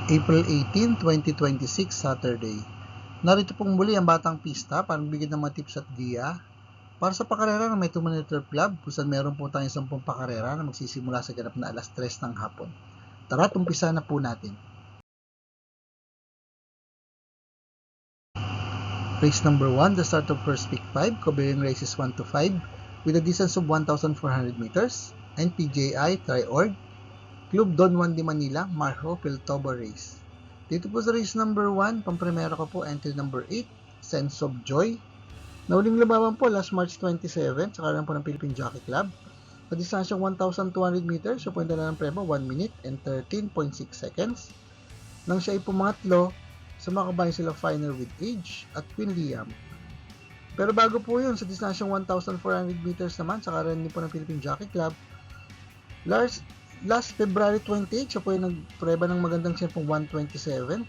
April 18, 2026, Saturday. Narito pong muli ang Batang Pista para bigyan ng mga tips at giya para sa pakarera ng may 2-minute club kung saan meron po tayong 10 pakarera na magsisimula sa ganap na alas 3 ng hapon. Tara, umpisa na po natin. Race number 1, the start of first pick 5, covering races 1 to 5 with a distance of 1,400 meters, NPJI, Tri-Org, Club Don Juan de Manila, Marjo, Piltobo Race. Dito po sa race number 1, pampremera ko po entry number 8, Sense of Joy. Nauling lababan po last March 27 sa karan po ng Philippine Jockey Club. Sa distansyang 1,200 meters, siya po yung dala ng prema 1 minute and 13.6 seconds. Nang siya ay pumangatlo, sumakabayan sila Final with Age at Queen Liam. Pero bago po yun, sa distansyang 1,400 meters naman sa karan po ng Philippine Jockey Club, Last February 28, siya po yung nagpreba ng magandang siyempong 127.6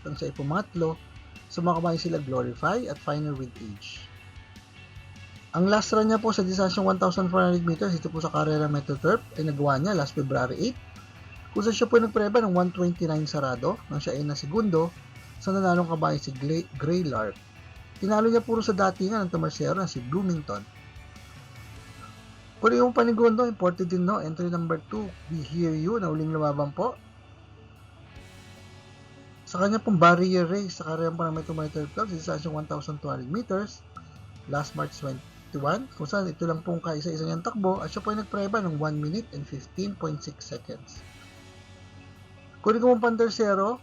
nang siya ay pumatlo. Sumakabayan sila Glorify at Final with Age. Ang last run niya po sa distansyang 1,400 meters dito po sa Carrera Metro Turf ay nagawa niya last February 8 kung saan siya po yung nagpreba ng 129 sarado nang siya ay na segundo sa nanalong kabayan si Grey Lark. Tinalo niya puro sa datingan ng Tomarcero na si Bloomington. Kung yung panigundo, imported din no, entry number 2, We Hear You, na uling lumaban po. Sa kanya pong barrier race, sa karera po ng Metro Manila Club, sa distansyang 1,200 meters, last March 21, kung saan ito lang pong kaisa-isa niyang takbo, at siya po ay nagpreba ng 1 minute and 15.6 seconds. Kung yung pong pantersero,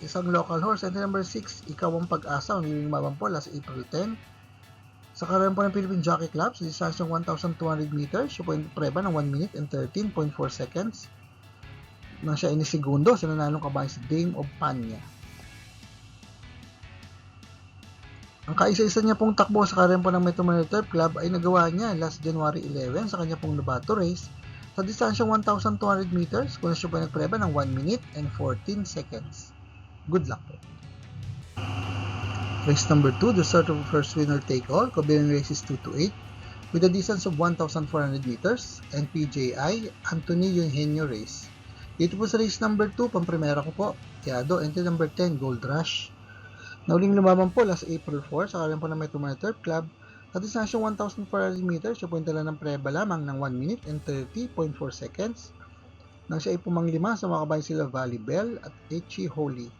isang local horse, entry number 6, Ikaw ang Pag-asa, ang uling lumaban po, last April 10, sa karan po ng Philippine Jockey Club, sa distansyang 1,200 meters, siya po yung preba ng 1 minute and 13.4 seconds. Nang siya ay segundo sa nanalong kabayan si Dame of Panya. Ang kaisa-isa niya pong takbo sa karan po ng Metro Manila Turf Club ay nagawa niya last January 11 sa kanya pong Novato race sa distansyang 1,200 meters kung siya po nagpreba ng 1 minute and 14 seconds. Good luck po. Race number 2, the start of first winner take all, covering races 2 to 8 with a distance of 1,400 meters, NPJI, Anthony Eugenio Race. Dito po sa race number 2, pampremera ko po, Tiado, entry number 10, Gold Rush. Nauling lumaban po last April 4 sa karan po ng Metro Manila Turf Club. Sa distansyang 1,400 meters, siya po yung dala ng preba lamang ng 1 minute and 30.4 seconds. Nang siya ay pumanglima, sumakabayan sila Valley Bell at Echi Holy.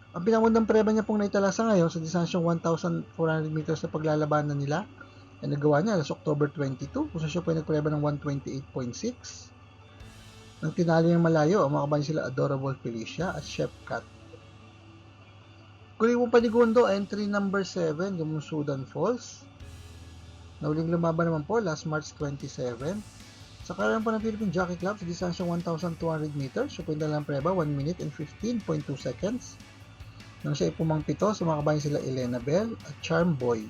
Ang pinamundang preba niya pong naitala sa ngayon sa distansyang 1,400 meters na paglalabanan nila ay nagawa niya last October 22 kung siya po ay nagpreba ng 128.6. Nang tinalo niyang malayo, ang makabayan sila Adorable Felicia at Chef Cat. Kuli mong panigundo, entry number 7, Gumusudan Falls. Nauling lumaban naman po last March 27. Sa karan po ng Philippine Jockey Club sa distansyang 1,200 meters, siya po yung dalang preba 1 minute and 15.2 seconds. Nang siya ay pumangpito, sumakabayan sila Elena Bell at Charm Boy.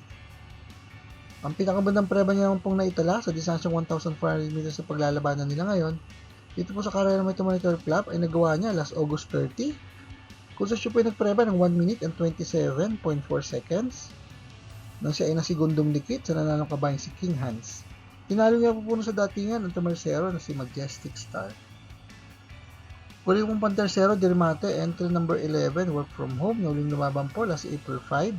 Ang pinakabandang preba niya naman pong naitala sa distansyang 1,400 meters sa paglalabanan nila ngayon, dito po sa Carrera Metro Manila Club ay nagawa niya last August 30, kung sa siya po ay nagpreba ng 1 minute and 27.4 seconds. Nang siya ay nasigundong dikit sa nanalong kabayan si King Hans. Tinalo niya po puno sa datingan ng Tomarcero na si Majestic Star. Kuli mong pantersero, Dirmate, entry number 11, Work From Home, nauling lumaban po last April 5.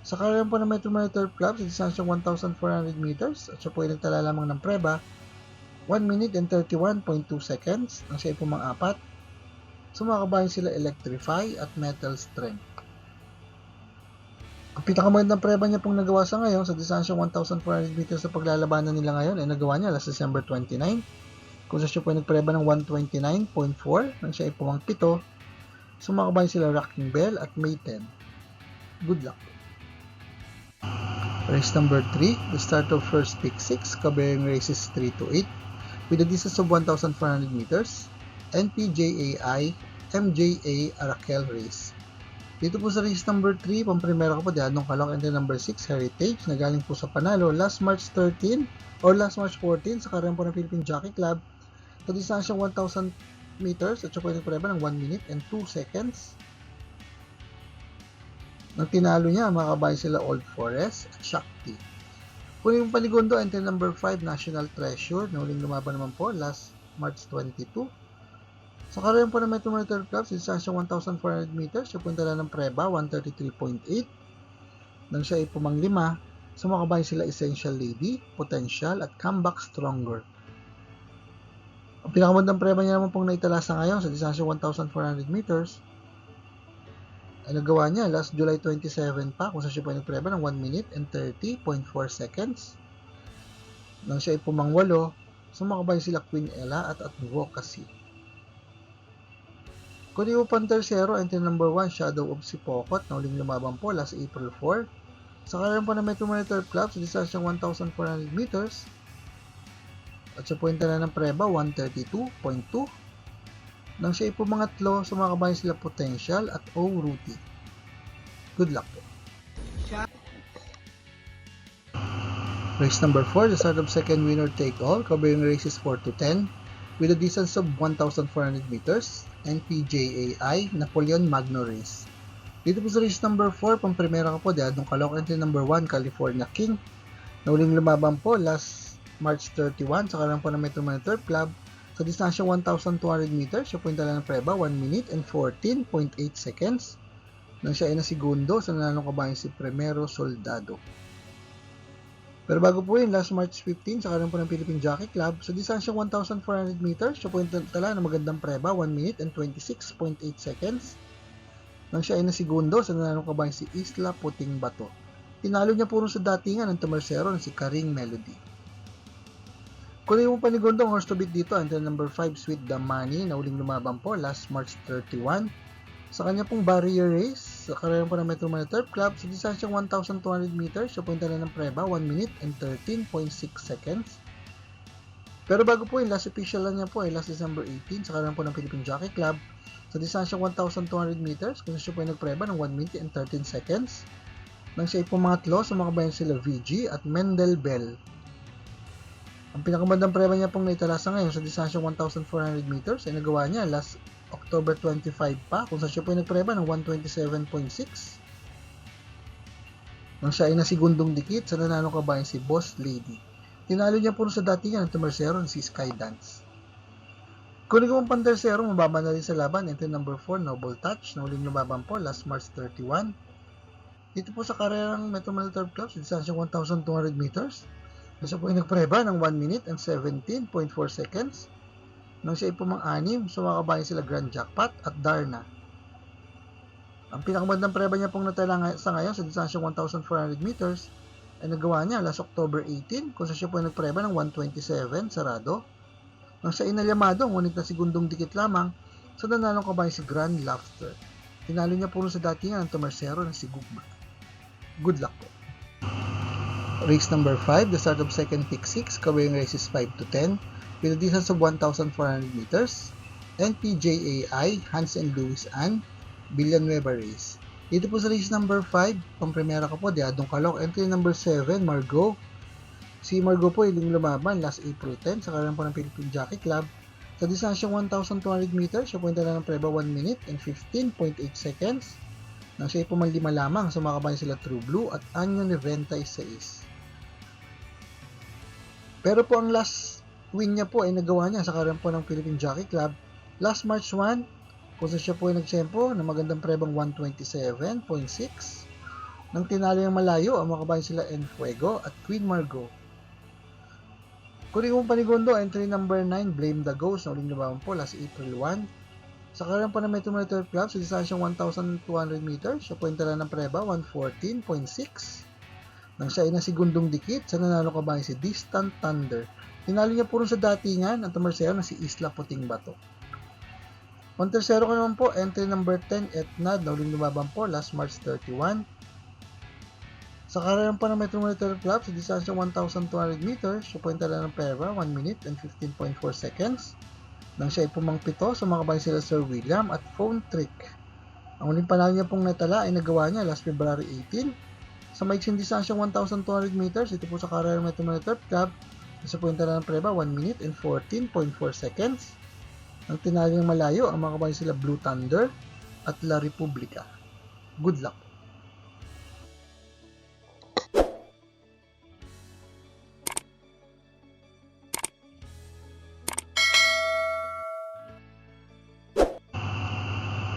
Sa karan po ng Metro Manila Turf Club, sa distansyang 1,400 meters, at siya po ay nagtala lamang ng preba, 1 minute and 31.2 seconds, nang siya ay pumang-apat. Sumakabayan sila Electrify at Metal Strength. Ang pinakamagandang preba niya pong nagawa sa ngayon, sa distansyang 1,400 meters sa paglalabanan nila ngayon, ay nagawa niya last December 29. Kung siya po ay nagpreba ng 129.4 nang siya ay pumangpito, sumakabayan sila Rocking Bell at May 10. Good luck. Race number 3, the start of first pick 6, covering races 3 to 8 with a distance of 1,400 meters, NPJAI, MJA Arakel Race. Dito po sa race number 3, pampremera ko po Diadong Kalong, entry number 6, Heritage, na galing po sa panalo last March 13 or last March 14 sa karan po ng Philippine Jockey Club sa distansyang 1,000 meters at siya po ay nagpreba ng 1 minute and 2 seconds. Nang tinalo niya, makabayan sila Old Forest at Shakti. Kung yung panigundo, entry number 5, National Treasure, na huling lumaban naman po last March 22. Sa karera po ng Metro Manila Turf Club, sa distansyang 1,400 meters, siya po yung tala ng Preba, 133.8. Nang siya ay pumanglima, sumakabay sila Essential Lady, Potential, at Comeback Stronger. Ang pinakamagandang preba niya naman pong naitala sa ngayon sa distansyang 1,400 meters ay nagawa niya last July 27 pa kung saan siya po ay nagpreba ng 1 minute and 30.4 seconds. Nang siya ay pumangwalo, sumakabay sila Queen Ella at Advocacy. Kunin mo pang tersero, entry number 1, Shadow of Sipokot, na uling lumabang po last April 4. Sa karera po ng Metro Manila Turf Club sa distansyang 1,400 meters, at siya po yung tala ng preba, 132.2. Nang siya ay pumangatlo, sumakabay sila Potential at O Ruti. Good luck po. Race number 4, the start of second winner take all, covering races 4 to 10, with a distance of 1,400 meters, NPJAI Napoleon Magno Race. Dito po sa race number 4, pang primera ka po, Diadong Caloocan, entry number 1, California King, na uling lumabang po last March 31 sa karang po ng Metro Manila Turf Club sa distansya 1,200 meters. Siya po yung tala ng preba, 1 minute and 14.8 seconds. Nang siya ay nasigundo sa nananong kabayan si Primero Soldado. Pero bago po yun, last March 15 sa karang po ng Philippine Jockey Club sa distansya 1,400 meters. Siya po yung tala ng magandang preba, 1 minute and 26.8 seconds. Nang siya ay nasigundo sa nananong kabayan si Isla Puting Bato. Tinalo niya puro sa datingan ng tumersero na si Karing Melody. Kung yung panigundong horse to beat dito, entry number 5, Sweet Damani, na uling lumabang po last March 31. Sa kanya pong barrier race, sa karera po ng Metro Manila Turf Club, sa distansyang 1,200 meters, siya po yung tala ng preba, 1 minute and 13.6 seconds. Pero bago po yung last official lang niya po ay last December 18, sa karera po ng Philippine Jockey Club, sa distansyang 1,200 meters, kung siya po yung nagpreba ng 1 minute and 13 seconds. Nang siya ay pumangatlo, sumakabayan sila VG at Mendel Bell. Ang pinakamagandang preba niya pong naitala sa ngayon sa distansyang 1,400 meters ay nagawa niya last October 25 pa kung saan siya po ay nagpreba ng 127.6. Nang siya ay nasigundong dikit sa nananong kabayan si Boss Lady. Tinalo niya po sa datingan ng tumersero si Skydance. Kunin ko pang tersero, mababa na rin sa laban, entry number 4, Noble Touch, na uling lumaban po last March 31. Dito po sa karerang Metro Manila Turf Club sa distansyang 1,200 meters, siya po ay nagpreba ng 1 minute and 17.4 seconds. Nang siya ay pumang-anim, sumakabayan sila Grand Jackpot at Darna. Ang pinakamagandang preba niya pong natala sa ngayon sa distansyang 1,400 meters ay nagawa niya last October 18 kung siya po ay nagpreba ng 127 sarado. Nang siya ay nalyamado, ngunit na segundong dikit lamang sa nanalong kabayan si Grand Laughter. Tinalo niya puro sa datingan ng tumersero na si Gugma. Good luck po. Race number 5, the start of second pick 6, covering races 5 to 10, with a distance of 1,400 meters, NPJAI Hans and Louis Ann, Villanueva Race. Dito po sa race number 5, pang primera ka po, Diadong Caloocan, entry number 7, Margot. Si Margot po ay lumaban last April 10 sa karera po ng Philippine Jockey Club. Sa distansyang 1,200 meters, siya po yung tala ng preba 1 minute and 15.8 seconds. Nang siya ay pumalima lamang, sumakabayan sila True Blue at Anyo 96. Pero po ang last win niya po ay nagawa niya sa karera po ng Philippine Jockey Club last March 1 kung siya po ay nagsempo na magandang prebang 127.6. Nang tinalo yung malayo, ang makabayan sila Enfuego at Queen Margot. Kunin mong panigundo, entry number 9, Blame the Ghost, na uling lumaban po last April 1. Sa karera po ng Metro Manila Turf Club, sa distansyang 1,200 meters, siya po yung tala ng preba, 114.6. Nang siya ay nasigundong dikit sa nanalo kabayan si Distant Thunder. Tinalo niya puro sa datingan ang tumersero na si Isla Puting Bato. Ang tersero ko naman po, entry number 10, Etnad, na uling lumaban po last March 31. Sa karera po ng Metro Manila Turf Club, sa distansyang 1,200 meters, siya po yung tala ng pera, 1 minute and 15.4 seconds. Nang siya ay pumangpito, sumakabayan sila Sir William at Phone Trick. Ang uling panalo niya pong natala ay nagawa niya last February 18. Sa maiksing distansyang 1,200 meters, ito po sa karera Metro Manila Turf Club, isa po yung tala ng preba, 1 minute and 14.4 seconds. Ang tinalo ng malayo, ang mga kabayan sila Blue Thunder at La Republica. Good luck!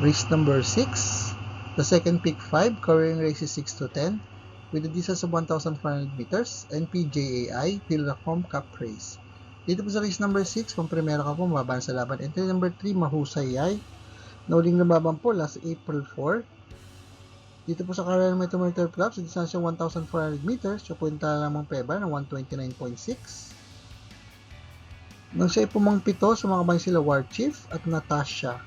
Race number 6. The second pick 5, covering races 6 to 10, with a distance of 1,400 meters, NPJAI Pilracom Cup Race. Dito po sa race number 6, kung primero ka po, mababan sa laban. Entry number 3, Mahusayay. Nauling laban po last April 4. Dito po sa Carrera Metrometer Club, sa distansya 1,400 meters, so punta lamang peba ng 129.6. Nang siya pumang pito, sumakabay sila War Chief at Natasha.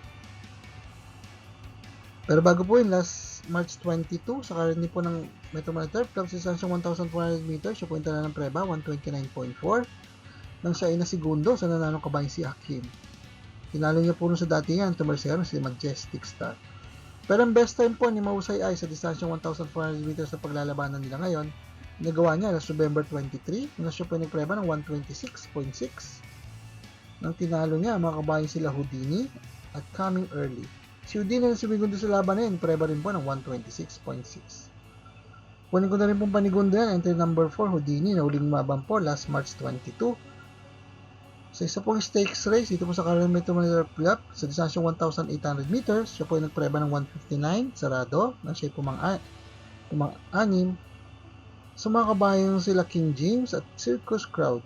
Pero bago po yun, last March 22, sa Carrera po ng Metrometer Club, sa distansya 1,400 meters, so punta na ng preba, 129.4. Nang siya ay nasigundo, sa nananong kabayan si Hakim. Tinalo niya po sa datingan, tumersero si Majestic Star. Pero ang best time po ni Mahusayay sa distansyang 1,400 meters sa paglalabanan nila ngayon, nagawa niya last November 23, na siya po nagpreba ng 126.6. Nang tinalo niya, mga kabayan sila Houdini at Coming Early. Si Houdini na sumigundo sa laban na yun, preba rin po ng 126.6. Kunin ko na rin pong panigundo yan, entry number 4, Houdini, na uling mabang po last March 22. Sa isa pong stakes race, dito po sa Carrera Metrometer Club, sa distansyang 1,800 meters, siya po ay nagpreba ng 159, sarado, na siya pumang-anim. Sa mga kabayan sila King James at Circus Crowd.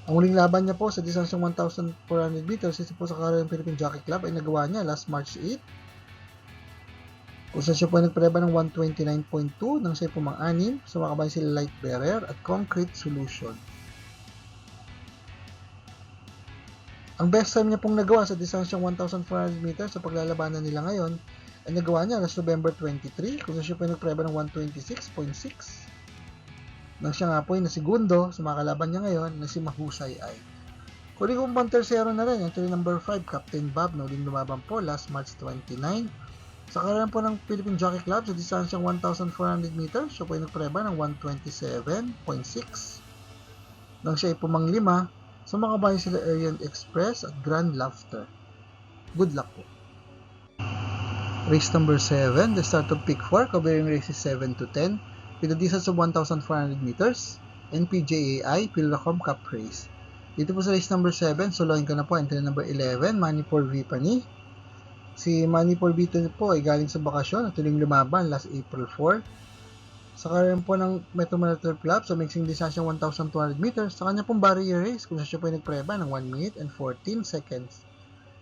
Ang uling laban niya po sa distansyang 1,400 meters, dito po sa Carrera Philippine Jockey Club, ay nagawa niya last March 8. Kung saan siya po ay nagpreba ng 129.2, nang siya pumang-anim. Sa mga kabayan sila Light Bearer at Concrete Solution. Ang best time niya pong nagawa sa distansyang 1,400 meters sa paglalabanan nila ngayon ay nagawa niya last November 23 kung saan siya po ay nagpreba ng 126.6. Nang siya nga po ay nasigundo sa mga kalaban niya ngayon na si Mahusayay. Kunin kong pang tersero na rin, entry number 5, Captain Bob, na uling lumaban po last March 29. Sa karera po ng Philippine Jockey Club sa distansyang 1,400 meters, siya po ay nagpreba ng 127.6. Nang siya ay pumanglima, sa mga kabayan sila Orient Express at Grand Laughter. Good luck po. Race number 7, the start of pick 4, covering races 7 to 10, with a distance of 1,400 meters, NPJAI Pilracom Cup Race. Dito po sa race number 7, soloin ko na po, entry number 11, Manipur Vipani. Si Manipur Vipani po ay galing sa bakasyon at tuling lumaban last April 4. Sa karera po ng Metrometer Club sa mixing distansyang 1,200 meters, sa kanya pong barrier race kung siya po ay nagpreba ng 1 minute and 14 seconds.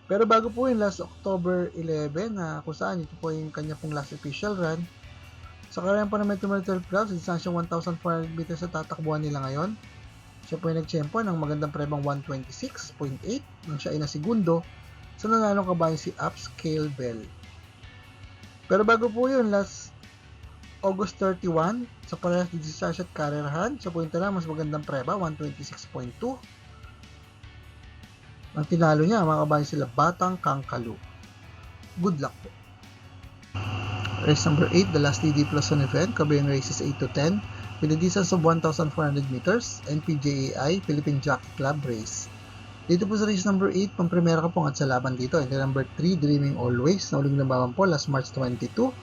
Pero bago po yung last October 11 na kung saan ito po yung kanya pong last official run, sa karera po ng Metrometer Club sa distansyang 1,400 meters sa tatakbuhan nila ngayon, siya po ay nagtsempo ng magandang prebang 126.8 nang siya ay nasigundo sa nananong kabayan si Upscale Bell. Pero bago po yun, last August 31, sa parehas ng distansya at karerahan, sa punta na mas magandang preba, 126.2. Ang tinalo niya, mga kabayan sila Batang Kangkalu. Good luck po. Race number 8, the last DD Plus 1 event, covering races 8 to 10, with a distance of 1,400 meters, NPJAI Philippine Jockey Club Race. Dito po sa race number 8, pang-primera ka pong at sa laban dito, and number 3, Dreaming Always, na uling laban po last March 22.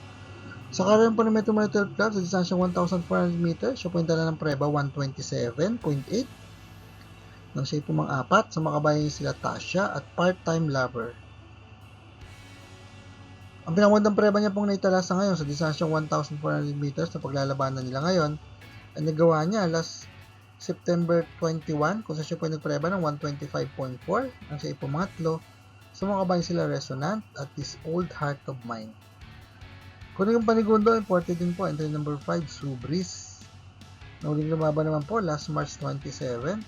Sa karera po ng Metrometer Club sa distansyang 1,400 meters, siya po yung dala ng preba 127.8. Nang siya po mang-apat, sa mga kabayan sila Tasha at Part-Time Lover. Ang pinakagandang preba niya pong naitala sa ngayon sa distansyang 1,400 meters na paglalabanan nila ngayon, ay nagawa niya last September 21 kung saan siya po nagpreba ng 125.4. Nang siya po mangatlo, sa mga kabayan sila Resonant at This Old Heart of Mine. Kung yung panigundo, imported din po, entry number 5, Subris. Nauling lumaban naman po last March 27.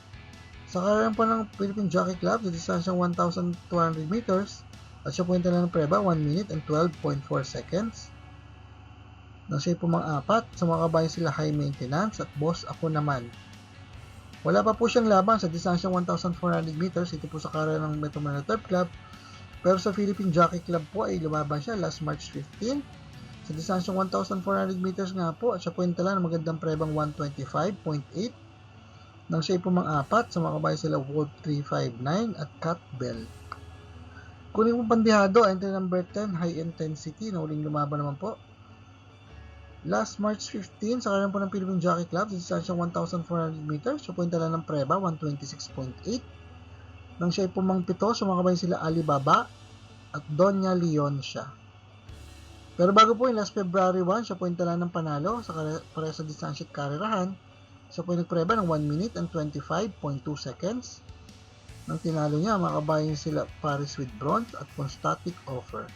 Sa karera po ng Philippine Jockey Club sa distansyang 1,200 meters, at siya po yung tala ng preba, 1 minute and 12.4 seconds. Nang siya po mang-apat, sa mga kabayan sila High Maintenance at Boss Ako Naman. Wala pa po siyang laban sa distansyang 1,400 meters, ito po sa karera ng Metrometer Club. Pero sa Philippine Jockey Club po ay lumaban siya last March 15. Sa distansyang 1,400 meters nga po, at siya po yung tala ng magandang prebang 125.8. Nang siya po mang-apat, sa mga kabayan sila Wolf 359 at Cat Bell. Kunin mo pandihado, entry number 10, High Intensity, na uling lumaban naman po. Last March 15, sa karera po ng Philippine Jockey Club, sa distansyang 1,400 meters, siya po yung tala ng preba 126.8. Nang siya po mang-pito, sa mga kabayan sila Alibaba at Doña Leoncia. Pero bago po yung last February 1, siya po yung tala ng panalo sa pareha sa distansya at karerahan. Siya po yung nagpreba ng 1 minute and 25.2 seconds. Nang tinalo niya, makabayan sila Paris with bronze at Constatic Offer.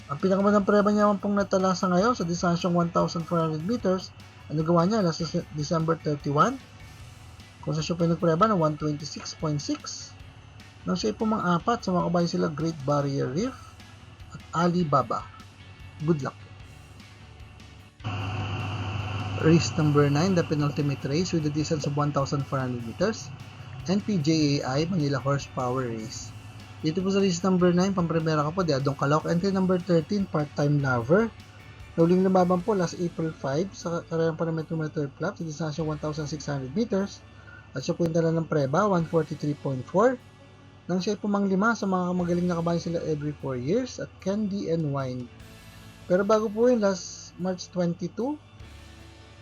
Ang pinakamagandang preba niya pong natala sa ngayon sa distansyang 1,400 meters ang nagawa niya last December 31 kung sa siya po yung nagpreba ng 126.6. Nang siya po mang-apat sa mga kabayan sila Great Barrier Reef at Alibaba. Good luck! Race number 9, the penultimate race with a distance of 1,400 meters. NPJAI Manila Horsepower Race. Dito po sa race number 9, pampremera ka po, Diadong Calooc. Entry number 13, Part-Time Lover. Nauling lumaban po last April 5 sa karayang Parameter Club sa distansya 1,600 meters. At siya po yung dala ng preba, 143.4. Nang siya po manglima sa mga magaling na kabayan sila every 4 years at Candy and Wine. Pero bago po yun, last March 22,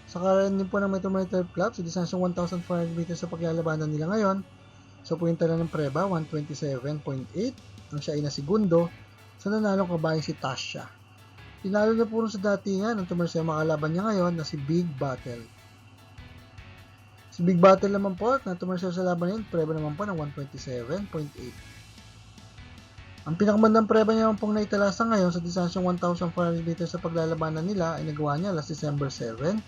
sa karayang din po ng Metrometer Club sa distansyang 1,400 meters sa paglalabanan nila ngayon. So po yung tala ng preba, 127.8. Nang siya ay nasigundo sa nanalong kabayan si Tasha. Tinalo na po sa datingan ng tumarsya makalaban niya ngayon na si Big Battle. Si Big Battle naman po na tumarsya sa laban niya, preba naman po ng 127.8. Ang pinakamandang preba niya pong naitalasa ngayon sa distansyang 1,400 meters sa paglalabanan nila ay nagawa niya last December 7.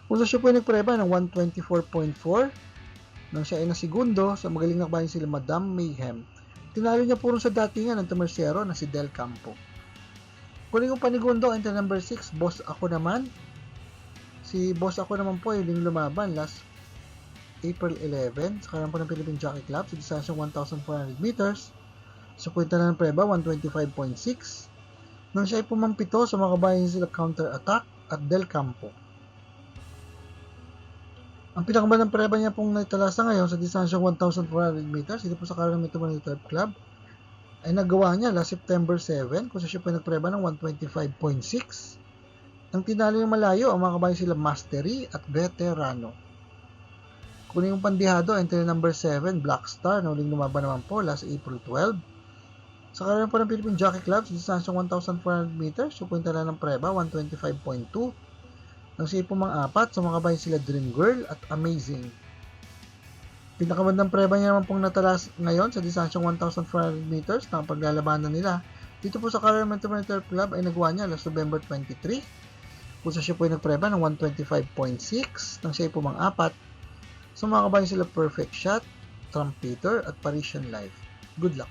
Kung sa siya po ay nagpreba ng 124.4 nang siya ay nasigundo sa magaling na kabayan sila Madam Mayhem. Tinalo niya po sa datingan ng tumarsero na si Del Campo. Kunin kong panigundo, entry number 6, Boss Ako Naman. Si Boss Ako Naman po ay huling lumaban last April 11 sa karang po ng Philippine Jockey Club sa distansyang 1,400 meters. Sa punta na ng preba, 125.6. Nang siya ay pumampito sa mga kabayan sila Counter Attack at Del Campo. Ang pinakamagandang preba niya pong naitalasa ngayon sa distansyang 1,400 meters, dito po sa karang Metrometer Club, ay nagawa niya last September 7 kung siya po ay nagpreba ng 125.6. Ang tinalo yung malayo, ang mga kabayan sila Mastery at Veterano. Kunin yung pandihado, entry number 7, Black Star, na uling lumaban naman po last April 12. Sa karamihan po ng Philippine Jockey Club, sa distansyang 1,400 meters, so punta na ng preba, 125.2. Nang siya po mga apat, sa mga kabayan sila Dream Girl at Amazing. Pinakamandang preba niya naman pong natalas ngayon sa distansyang 1,400 meters na paglalabanan nila. Dito po sa karamihan Metrometer Club ay nagawa niya last November 23. Kung sa siya po ay nagpreba ng 125.6, nang siya po mga apat, sa mga kabayan sila Perfect Shot, Trumpeter at Parisian Life. Good luck!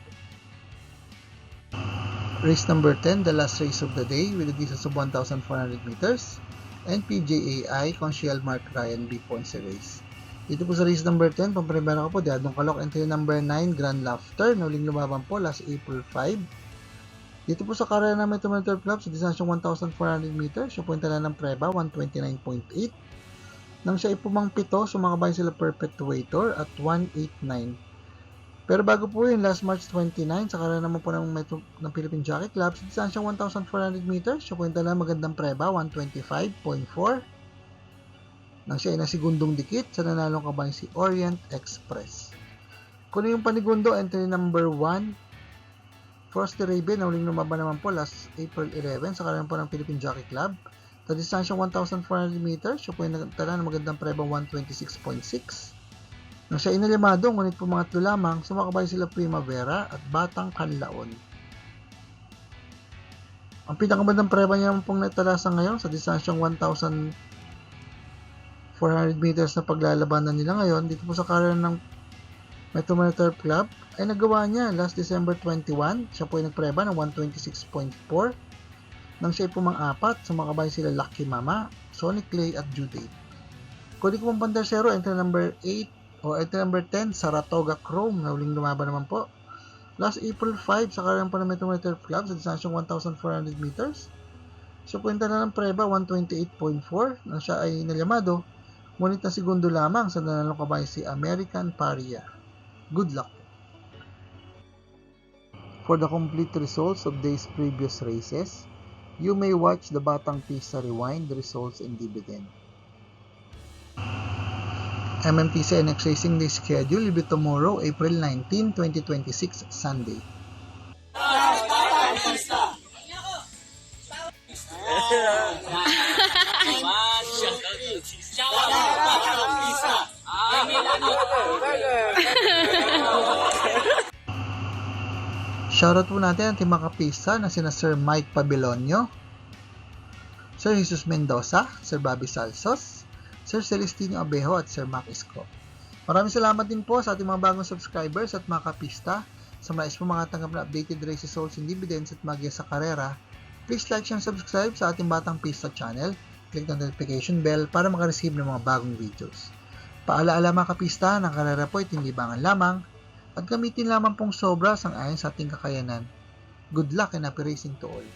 Race number 10, the last race of the day with a distance of 1,400 meters. NPJAI Conchial Mark Ryan B. Ponce Race. Dito po sa race number 10, pampremera ko po, Diadong Calooc. Entry number 9, Grand Laughter, na uling lumaban po last April 5. Dito po sa karera ng Metrometer Club sa distansyang 1,400 meters, siya po yung tala ng preba, 129.8. Nang siya ipumangpito, sumakabay sila Perpetuator at 189. Pero bago po yun, last March 29, sa karera naman po ng Philippine Jockey Club, sa distansyang 1,400 meters, siya po yung tala magandang preba, 125.4. Nang siya ay nasigundong dikit sa nanalong kabayan si Orient Express. Kunin yung panigundo, entry number 1, Frosty Raven, na uling lumaban naman po last April 11 sa karera po ng Philippine Jockey Club. Sa distansyang 1,400 meters, siya po yung nagtala ng magandang preba 126.6. Nang siya inalimado, ngunit po mga tatlo lamang, sumakabay sila Primavera at Batang Kanlaon. Ang pinakamagandang preba niya pong natalasa ngayon sa distansyang 1,400 meters na paglalabanan nila ngayon, dito po sa karera ng Metrometer Club, ay nagawa niya last December 21. Siya po yung nagpreba ng 126.4. Nang siya ay pumang-apat, sumakabay sila Lucky Mama, Sonic Clay at Judate. Kunin ko pang pantersero, entry number 8 o entry number 10, Saratoga Chrome, na uling lumaban naman po last April 5 sa karang po ng Metrometer Club sa distansyang 1,400 meters. So punta na ng preba 128.4 nang siya ay nalyamado, ngunit na segundo lamang sa nanalong kabayan si American Paria. Good luck! For the complete results of day's previous races, you may watch the Batang Pista Rewind, the results and dividend. MMPC NX Racing Day schedule will be tomorrow, April 19, 2026, Sunday. Shoutout po natin ang team mga kapista na sina Sir Mike Pabilonio, Sir Jesus Mendoza, Sir Bobby Salsos, Sir Celestino Abejo at Sir Mac Isco. Maraming salamat din po sa ating mga bagong subscribers at mga kapista. Sa mga po mga tanggap na updated races, souls, and dividends at magya sa karera, please like and subscribe sa ating Batang Pista channel. Click the notification bell para makareceive ng mga bagong videos. Paalaala mga kapista, ng karera po ay tinlibangan lamang at gamitin lamang pong sobra sang ayon sa ating kakayanan. Good luck and happy racing to all!